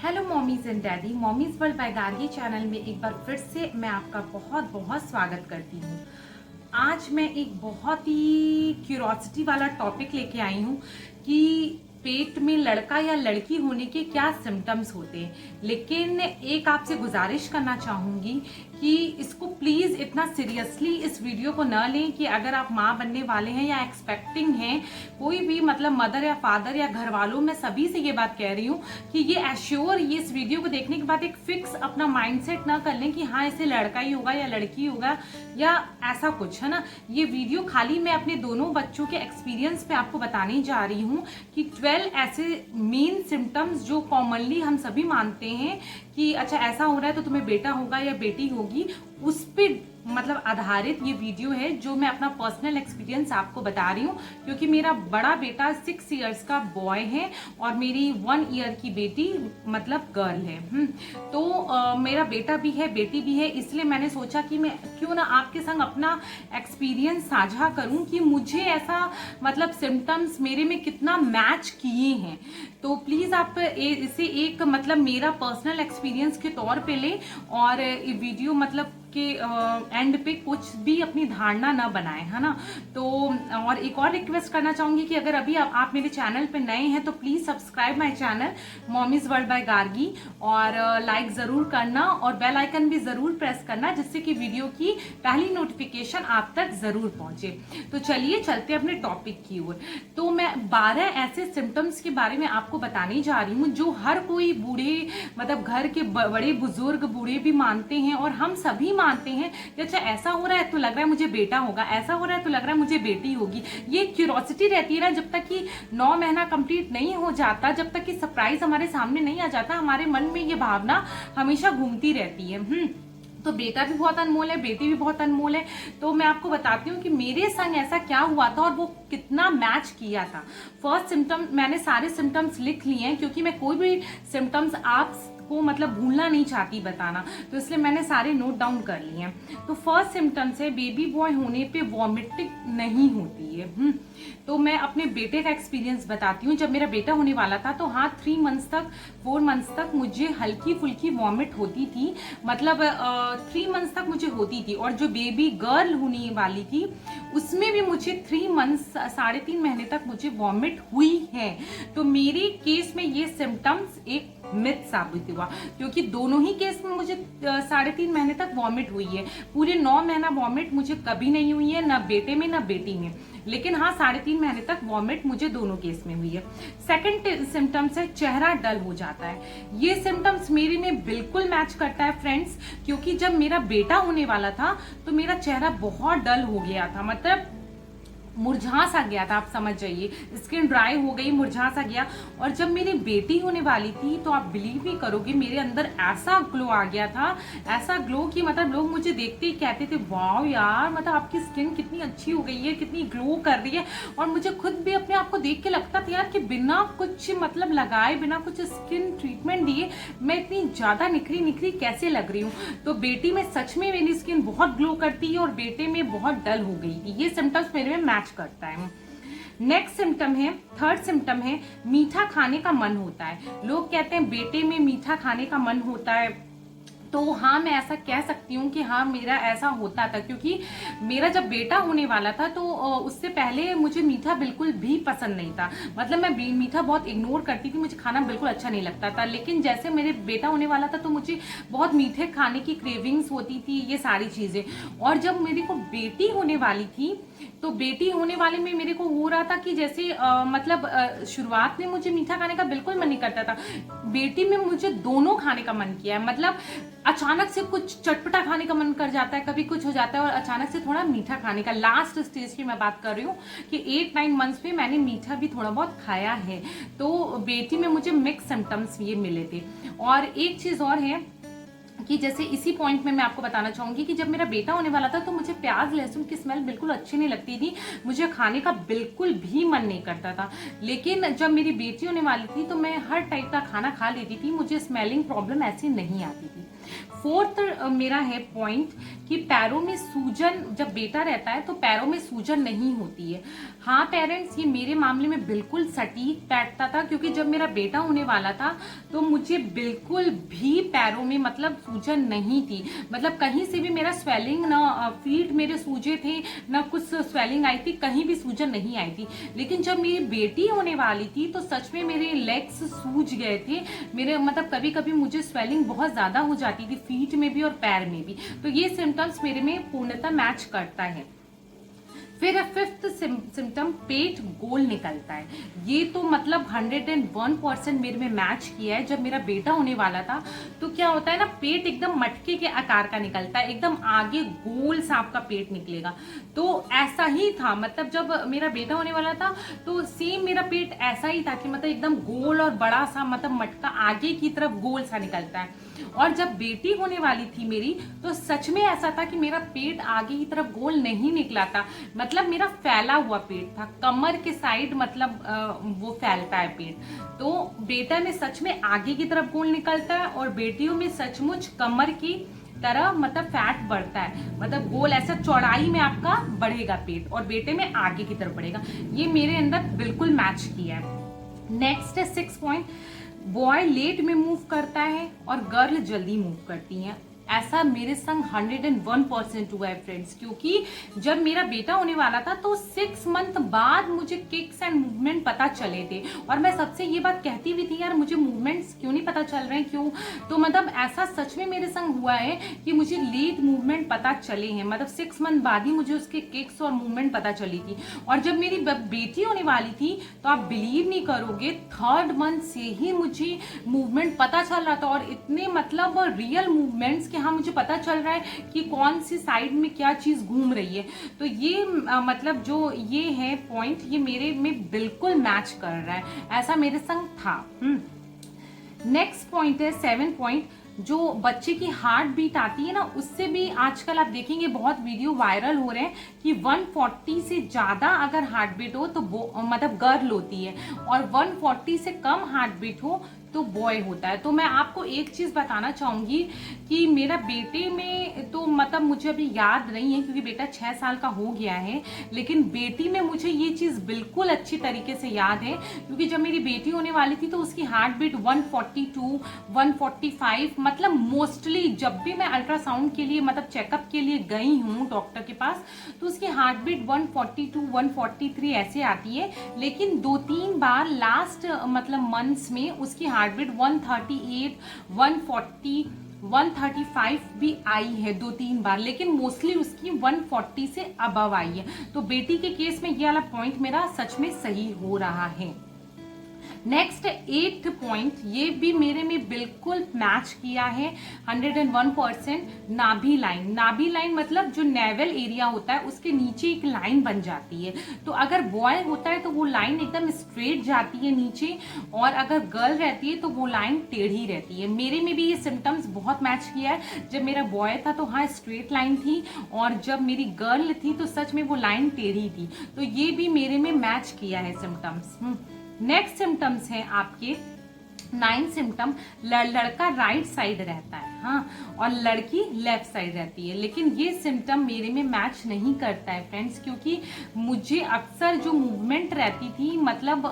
Hello mommies and daddy, mommies world by Gargi channel में एक बार फिर से मैं आपका बहुत बहुत स्वागत करती हूँ। आज मैं एक बहुत ही क्यूरोसिटी वाला टॉपिक लेके आई हूँ कि पेट में लड़का या लड़की होने के क्या सिम्टम्स होते हैं। लेकिन एक आपसे गुजारिश करना चाहूँगी कि इसको प्लीज़ इतना सीरियसली इस वीडियो को न लें कि अगर आप माँ बनने वाले हैं या एक्सपेक्टिंग हैं, कोई भी मतलब मदर या फादर या घर वालों, मैं सभी से ये बात कह रही हूँ कि ये एश्योर ये इस वीडियो को देखने के बाद एक फिक्स अपना माइंडसेट ना कर लें कि हाँ इसे लड़का ही होगा या लड़की होगा या ऐसा कुछ, है ना। ये वीडियो खाली मैं अपने दोनों बच्चों के एक्सपीरियंस पे आपको बताने जा रही हूँ कि 12 ऐसे मेन सिम्टम्स जो कॉमनली हम सभी मानते हैं कि अच्छा ऐसा हो रहा है तो तुम्हें बेटा होगा या बेटी होगी, उस पे मतलब आधारित ये वीडियो है जो मैं अपना पर्सनल एक्सपीरियंस आपको बता रही हूँ। क्योंकि मेरा बड़ा बेटा 6 इयर्स का बॉय है और मेरी 1 ईयर की बेटी मतलब गर्ल है। तो मेरा बेटा भी है बेटी भी है, इसलिए मैंने सोचा कि मैं क्यों ना आपके संग अपना एक्सपीरियंस साझा करूं कि मुझे ऐसा मतलब सिम्टम्स मेरे में कितना मैच किए हैं। तो प्लीज़ आप इसे एक मतलब मेरा पर्सनल एक्सपीरियंस के तौर पे ले और ये वीडियो मतलब के एंड पे कुछ भी अपनी धारणा ना बनाए, है ना। तो और एक और रिक्वेस्ट करना चाहूंगी कि अगर अभी आप मेरे चैनल पे नए हैं तो please subscribe my channel mommies world by Gargi और लाइक जरूर करना और बेल आइकन भी जरूर प्रेस करना जिससे कि वीडियो की पहली नोटिफिकेशन आप तक जरूर पहुंचे। तो चलिए चलते अपने टॉपिक की ओर। तो मैं 12 ऐसे सिम्टम्स के बारे में आपको बताने जा रही हूँ जो हर कोई बूढ़े मतलब घर के बड़े बुजुर्ग बूढ़े भी मानते हैं और हम सभी मानते हैं कि अच्छा ऐसा हो रहा है तो लग रहा है मुझे बेटा होगा, ऐसा हो रहा है तो लग रहा है मुझे बेटी होगी। ये क्यूरोसिटी रहती है ना, जब तक कि 9 महीना कंप्लीट नहीं हो जाता, जब तक कि सरप्राइज हमारे सामने नहीं आ जाता, हमारे मन में ये भावना हमेशा घूमती रहती है। तो बेटा भी बहुत अनमोल है, बेटी भी बहुत अनमोल है। तो मैं आपको बताती हूँ कि मेरे संग ऐसा क्या हुआ था और वो कितना मैच किया था। फर्स्ट सिम्टम, मैंने सारे सिम्टम्स लिख लिए हैं क्योंकि मैं कोई भी सिम्टम्स आपको मतलब भूलना नहीं चाहती बताना, तो इसलिए मैंने सारे नोट डाउन कर लिए हैं। तो फर्स्ट सिम्टम्स है बेबी बॉय होने पे वॉमिटिंग नहीं होती है। तो मैं अपने बेटे का एक्सपीरियंस बताती हूँ। जब मेरा बेटा होने वाला था तो हाँ 4 मंथ्स तक मुझे हल्की फुल्की वॉमिट होती थी, मतलब 3 मंथ्स तक मुझे होती थी। और जो बेबी गर्ल होने वाली थी उसमें भी मुझे 3 मंथ्स 3.5 महीने तक मुझे वॉमिट हुई है। तो मेरे केस में ये सिम्टम्स एक मिथ साबित हुआ क्योंकि दोनों ही केस में मुझे 3.5 महीने तक वॉमिट हुई है। पूरे 9 महीना वॉमिट मुझे कभी नहीं हुई है, ना बेटे में ना बेटी में, लेकिन हाँ 3.5 महीने तक वॉमिट मुझे दोनों केस में हुई है। सेकंड सिम्टम्स है चेहरा डल हो जाता है। ये सिम्टम्स मेरे में बिल्कुल मैच करता है फ्रेंड्स, क्योंकि जब मेरा बेटा होने वाला था तो मेरा चेहरा बहुत डल हो गया था, मतलब मुरझा सा गया था, आप समझ जाइए, स्किन ड्राई हो गई, मुरझा सा गया। और जब मेरी बेटी होने वाली थी तो आप बिलीव नहीं करोगे मेरे अंदर ऐसा ग्लो आ गया था, ऐसा ग्लो कि मतलब लोग मुझे देखते ही कहते थे वाह यार मतलब आपकी स्किन कितनी अच्छी हो गई है, कितनी ग्लो कर रही है। और मुझे खुद भी अपने आप को देख के लगता था यार कि बिना कुछ मतलब लगाए, बिना कुछ स्किन ट्रीटमेंट दिए मैं इतनी ज्यादा निखरी निखरी कैसे लग रही हूँ। तो बेटी में सच में मेरी स्किन बहुत ग्लो करती है और बेटे में बहुत डल हो गई थी। ये सिम्टम्स मेरे में मैच करता है। नेक्स्ट सिम्टम है, थर्ड सिम्टम है मीठा खाने का मन होता है। लोग कहते हैं बेटे में मीठा खाने का मन होता है, तो हाँ मैं ऐसा कह सकती हूँ कि हाँ मेरा ऐसा होता था क्योंकि मेरा जब बेटा होने वाला था तो उससे पहले मुझे मीठा बिल्कुल भी पसंद नहीं था, मतलब मैं मीठा बहुत इग्नोर करती थी, मुझे खाना बिल्कुल अच्छा नहीं लगता था। लेकिन जैसे मेरे बेटा होने वाला था तो मुझे बहुत मीठे खाने की क्रेविंग्स होती थी, ये सारी चीज़ें। और जब मेरे को बेटी होने वाली थी तो बेटी होने वाले में मेरे को हो रहा था कि जैसे मतलब शुरुआत में मुझे मीठा खाने का बिल्कुल मन नहीं करता था, बेटी में मुझे दोनों खाने का मन किया है। मतलब अचानक से कुछ चटपटा खाने का मन कर जाता है, कभी कुछ हो जाता है और अचानक से थोड़ा मीठा खाने का। लास्ट स्टेज की मैं बात कर रही हूँ कि 8-9 मंथ्स में मैंने मीठा भी थोड़ा बहुत खाया है। तो बेटी में मुझे मिक्स सिम्टम्स ये मिले थे। और एक चीज और है कि जैसे इसी पॉइंट में मैं आपको बताना चाहूंगी कि जब मेरा बेटा होने वाला था तो मुझे प्याज लहसुन की स्मेल बिल्कुल अच्छी नहीं लगती थी, मुझे खाने का बिल्कुल भी मन नहीं करता था। लेकिन जब मेरी बेटी होने वाली थी तो मैं हर टाइप का खाना खा लेती थी, मुझे स्मेलिंग प्रॉब्लम ऐसी नहीं आती थी। फोर्थ मेरा है पॉइंट कि पैरों में सूजन, जब बेटा रहता है तो पैरों में सूजन नहीं होती है। हाँ पेरेंट्स, ये मेरे मामले में बिल्कुल सटीक बैठता था, क्योंकि जब मेरा बेटा होने वाला था तो मुझे बिल्कुल भी पैरों में मतलब सूजन नहीं थी। मतलब कहीं से भी मेरा स्वेलिंग ना, फीट मेरे सूजे थे ना, कुछ स्वेलिंग आई थी, कहीं भी सूजन नहीं आई थी। लेकिन जब मेरी बेटी होने वाली थी तो सच में मेरे लेग्स सूज गए थे। मेरे मतलब कभी कभी मुझे स्वेलिंग बहुत ज्यादा हो जाती थी, फीट में भी और पैर में भी। तो ये सिम्टम्स मेरे में पूर्णतः मैच करता है। फिर फिफ्थ सिम्टम, पेट गोल निकलता है। ये तो मतलब 101% मेरे में मैच किया है। जब मेरा बेटा होने वाला था तो क्या होता है ना, पेट एकदम मटके के आकार का निकलता है, एकदम आगे गोल सा आपका पेट निकलेगा। तो ऐसा ही था, मतलब जब मेरा बेटा होने वाला था तो सेम मेरा पेट ऐसा ही था कि मतलब एकदम गोल और बड़ा सा, मतलब मटका आगे की तरफ गोल सा निकलता है। और जब बेटी होने वाली थी मेरी तो सच में ऐसा था कि मेरा पेट आगे की तरफ गोल नहीं निकला था, मतलब मेरा फैला हुआ पेट था, कमर के साइड मतलब वो फैलता है पेट। तो बेटा में सच में आगे की तरफ गोल निकलता है और बेटियों में सचमुच कमर की तरह मतलब फैट बढ़ता है, मतलब गोल ऐसा चौड़ाई में आपका बढ़ेगा पेट और बेटे में आगे की तरफ बढ़ेगा। ये मेरे अंदर बिल्कुल मैच किया है। नेक्स्ट है 6 पॉइंट, बॉय लेट में मूव करता है और गर्ल जल्दी मूव करती हैं। ऐसा मेरे संग 101% हुआ है फ्रेंड्स, क्योंकि जब मेरा बेटा होने वाला था तो 6 मंथ बाद मुझे किक्स एंड मूवमेंट पता चले थे। और मैं सबसे ये बात कहती भी थी, यार मुझे मूवमेंट्स क्यों नहीं पता चल रहे हैं, क्यों? तो मतलब ऐसा सच में मेरे संग हुआ है कि मुझे लेट मूवमेंट पता चले हैं, मतलब 6 मंथ बाद ही मुझे उसके किक्स और मूवमेंट पता चली थी। और जब मेरी बेटी होने वाली थी तो आप बिलीव नहीं करोगे, 3rd मंथ से ही मुझे मूवमेंट पता चल रहा था, और इतने मतलब रियल मूवमेंट्स कि हाँ मुझे पता चल रहा है कि कौन सी साइड में क्या चीज घूम रही है। तो ये मतलब जो ये है पॉइंट, ये मेरे में बिल्कुल मैच कर रहा है, ऐसा मेरे संग था। नेक्स्ट पॉइंट है 7 पॉइंट, जो बच्चे की हार्ट बीट आती है ना, उससे भी आजकल आप देखेंगे बहुत वीडियो वायरल हो रहे हैं कि 140 से ज्यादा अगर हार्ट बीट हो तो मतलब गर्ल होती है, और 140 से कम हार्ट बीट हो तो बॉय होता है। तो मैं आपको एक चीज बताना चाहूंगी कि मेरा बेटे में तो मतलब मुझे अभी याद नहीं है क्योंकि बेटा 6 साल का हो गया है, लेकिन बेटी में मुझे ये चीज बिल्कुल अच्छी तरीके से याद है, क्योंकि जब मेरी बेटी होने वाली थी तो उसकी हार्ट बीट 142, 145, मतलब मोस्टली जब भी मैं अल्ट्रासाउंड के लिए मतलब चेकअप के लिए गई हूँ डॉक्टर के पास तो उसकी हार्ट बीट 142, 143 ऐसे आती है। लेकिन 2-3 बार लास्ट मतलब मंथ्स में उसकी हार्ट बीट 138, 140, 135 भी आई है 2-3 बार, लेकिन मोस्टली उसकी 140 से अबव आई है। तो बेटी के केस में ये वाला पॉइंट मेरा सच में सही हो रहा है। नेक्स्ट 8th पॉइंट, ये भी मेरे में बिल्कुल मैच किया है 101%, नाभि लाइन। नाभि लाइन मतलब जो नेवल एरिया होता है उसके नीचे एक लाइन बन जाती है। तो अगर बॉय होता है तो वो लाइन एकदम स्ट्रेट जाती है नीचे, और अगर गर्ल रहती है तो वो लाइन टेढ़ी रहती है। मेरे में भी ये सिम्टम्स बहुत मैच किया है। जब मेरा बॉय था तो हाँ स्ट्रेट लाइन थी, और जब मेरी गर्ल थी तो सच में वो लाइन टेढ़ी थी। तो ये भी मेरे में मैच किया है सिम्टम्स। नेक्स्ट सिम्टम्स है आपके 9 सिम्टम, लड़का राइट साइड रहता है हाँ, और लड़की लेफ्ट साइड रहती है। लेकिन ये सिम्टम मेरे में मैच नहीं करता है फ्रेंड्स, क्योंकि मुझे अक्सर जो मूवमेंट रहती थी मतलब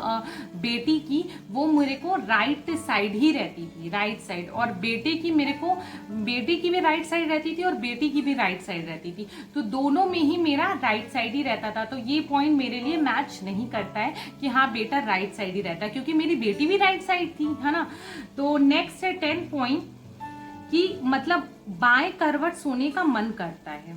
बेटी की, वो मेरे को राइट साइड ही रहती थी, राइट साइड। और बेटे की मेरे को, बेटे की भी राइट साइड रहती थी और बेटी की भी राइट साइड रहती थी। तो दोनों में ही मेरा राइट साइड ही रहता था। तो ये पॉइंट मेरे लिए मैच नहीं करता है कि हाँ बेटा राइट साइड ही रहता है, क्योंकि मेरी बेटी भी राइट साइड थी, है ना। तो नेक्स्ट है 10 पॉइंट कि मतलब बाएं करवट सोने का मन करता है।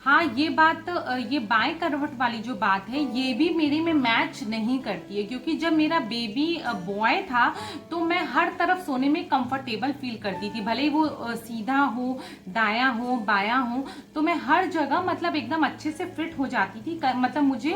हाँ ये बात, ये बाएं करवट वाली जो बात है ये भी मेरे में मैच नहीं करती है, क्योंकि जब मेरा बेबी बॉय था तो मैं हर तरफ सोने में कंफर्टेबल फील करती थी, भले ही वो सीधा हो, दायां हो, बायां हो, तो मैं हर जगह मतलब एकदम अच्छे से फिट हो जाती थी। मतलब मुझे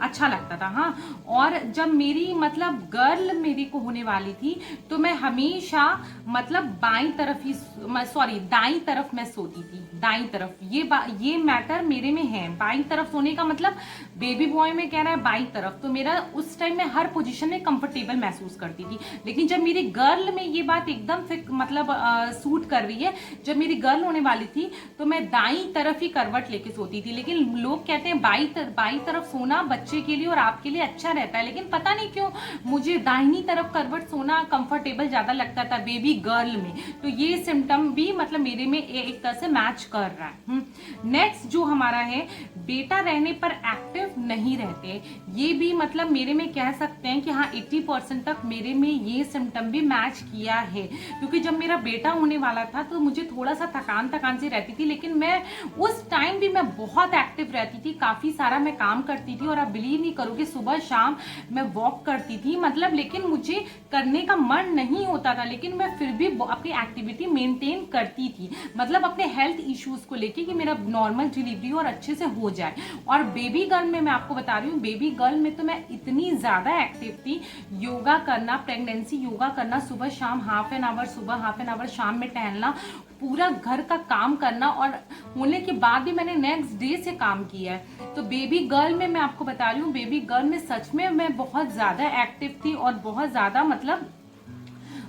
अच्छा लगता था। हाँ, और जब मेरी मतलब गर्ल मेरी को होने वाली थी तो मैं हमेशा मतलब बाईं तरफ ही, सॉरी दाईं तरफ मैं सोती थी, दाईं तरफ। ये मैटर मेरे में है, बाईं तरफ सोने का मतलब बेबी बॉय में कह रहा है बाईं तरफ, तो मेरा उस टाइम में हर पोजीशन में कंफर्टेबल महसूस करती थी। लेकिन जब मेरी गर्ल में ये बात एकदम फिक मतलब सूट कर रही है, जब मेरी गर्ल होने वाली थी तो मैं दाईं तरफ ही करवट लेके सोती थी। लेकिन लोग कहते हैं बाईं तरफ सोना बच्चे के लिए और आपके लिए अच्छा रहता है, लेकिन पता नहीं क्यों मुझे दाहिनी तरफ करवट सोना कंफर्टेबल ज्यादा लगता था बेबी गर्ल में। तो ये सिम्टम भी मतलब मेरे में एक तरह से मैच कर रहा है। नेक्स्ट जो हमारा है, बेटा रहने पर एक्टिव नहीं रहते, ये भी मतलब मेरे में कह सकते हैं कि हाँ 80% तक मेरे में ये सिम्टम भी मैच किया है। क्योंकि जब मेरा बेटा होने वाला था तो मुझे थोड़ा सा थकान सी रहती थी, लेकिन मैं उस टाइम भी मैं बहुत एक्टिव रहती थी, काफी सारा मैं काम करती थी। और आप बिलीव नहीं करोगे, सुबह शाम मैं वॉक करती थी मतलब, लेकिन मुझे करने का मन नहीं होता था, लेकिन मैं फिर भी अपनी एक्टिविटी मेंटेन करती थी, मतलब अपने हेल्थ इश्यूज को लेके कि मेरा नॉर्मल डिलीवरी और अच्छे से हो जाए। और बेबी गर्ल में मैं आपको बता रही हूँ, बेबी गर्ल में तो मैं इतनी ज्यादा एक्टिव थी, योगा करना, प्रेगनेंसी योगा करना, सुबह शाम हाफ एन आवर, सुबह हाफ एन आवर, शाम में टहलना, पूरा घर का काम करना, और होने के बाद भी मैंने नेक्स्ट डे से काम किया है। तो बेबी गर्ल में मैं आपको बता रही हूँ, बेबी गर्ल में सच में मैं बहुत ज्यादा एक्टिव थी और बहुत ज्यादा मतलब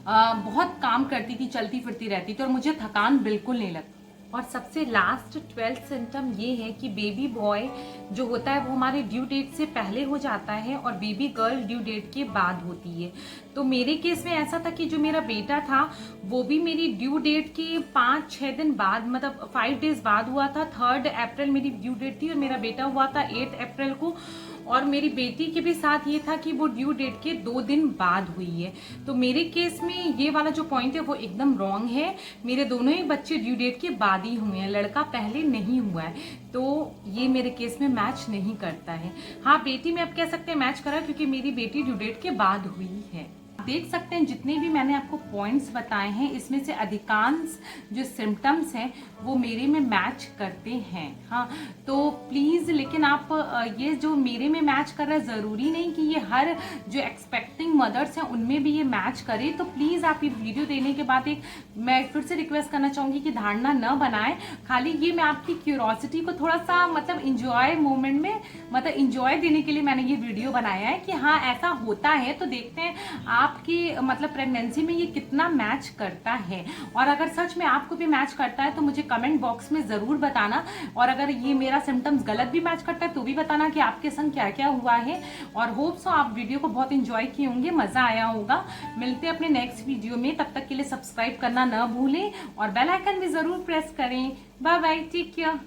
बहुत काम करती थी, चलती फिरती रहती थी और मुझे थकान बिल्कुल नहीं लगती। और सबसे लास्ट 12th सिम्टम ये है कि बेबी बॉय जो होता है वो हमारे ड्यू डेट से पहले हो जाता है और बेबी गर्ल ड्यू डेट के बाद होती है। तो मेरे केस में ऐसा था कि जो मेरा बेटा था वो भी मेरी ड्यू डेट के 5-6 दिन बाद, मतलब 5 डेज बाद हुआ था। 3 अप्रैल मेरी ड्यू डेट थी और मेरा बेटा हुआ था 8 अप्रैल को। और मेरी बेटी के भी साथ ये था कि वो ड्यू डेट के 2 दिन बाद हुई है। तो मेरे केस में ये वाला जो पॉइंट है वो एकदम रॉन्ग है। मेरे दोनों ही बच्चे ड्यू डेट के बाद ही हुए हैं, लड़का पहले नहीं हुआ है, तो ये मेरे केस में मैच नहीं करता है। हाँ, बेटी में आप कह सकते हैं मैच करा, क्योंकि मेरी बेटी ड्यू डेट के बाद हुई है। देख सकते हैं जितने भी मैंने आपको पॉइंट्स बताए हैं, इसमें से अधिकांश जो सिम्टम्स हैं वो मेरे में मैच करते हैं। हाँ, तो प्लीज, लेकिन आप ये जो मेरे में मैच कर रहा है, जरूरी नहीं कि ये हर जो एक्सपेक्टिंग मदर्स हैं उनमें भी ये मैच करे। तो प्लीज आप ये वीडियो देने के बाद एक मैं फिर से रिक्वेस्ट करना चाहूंगी कि धारणा न बनाएं। खाली ये मैं आपकी क्यूरोसिटी को थोड़ा सा मतलब इंजॉय मोमेंट में, मतलब इंजॉय देने के लिए मैंने ये वीडियो बनाया है कि हाँ ऐसा होता है। तो देखते हैं आपकी मतलब प्रेगनेंसी में ये कितना मैच करता है, और अगर सच में आपको भी मैच करता है तो मुझे कमेंट बॉक्स में जरूर बताना। और अगर ये मेरा सिम्टम्स गलत भी मैच करता है तो भी बताना कि आपके संग क्या क्या हुआ है। और होप सो आप वीडियो को बहुत इंजॉय किए होंगे, मजा आया होगा। मिलते हैं अपने नेक्स्ट वीडियो में, तब तक के लिए सब्सक्राइब करना न भूलें और बेल आइकन भी जरूर प्रेस करें। Bye bye, take care.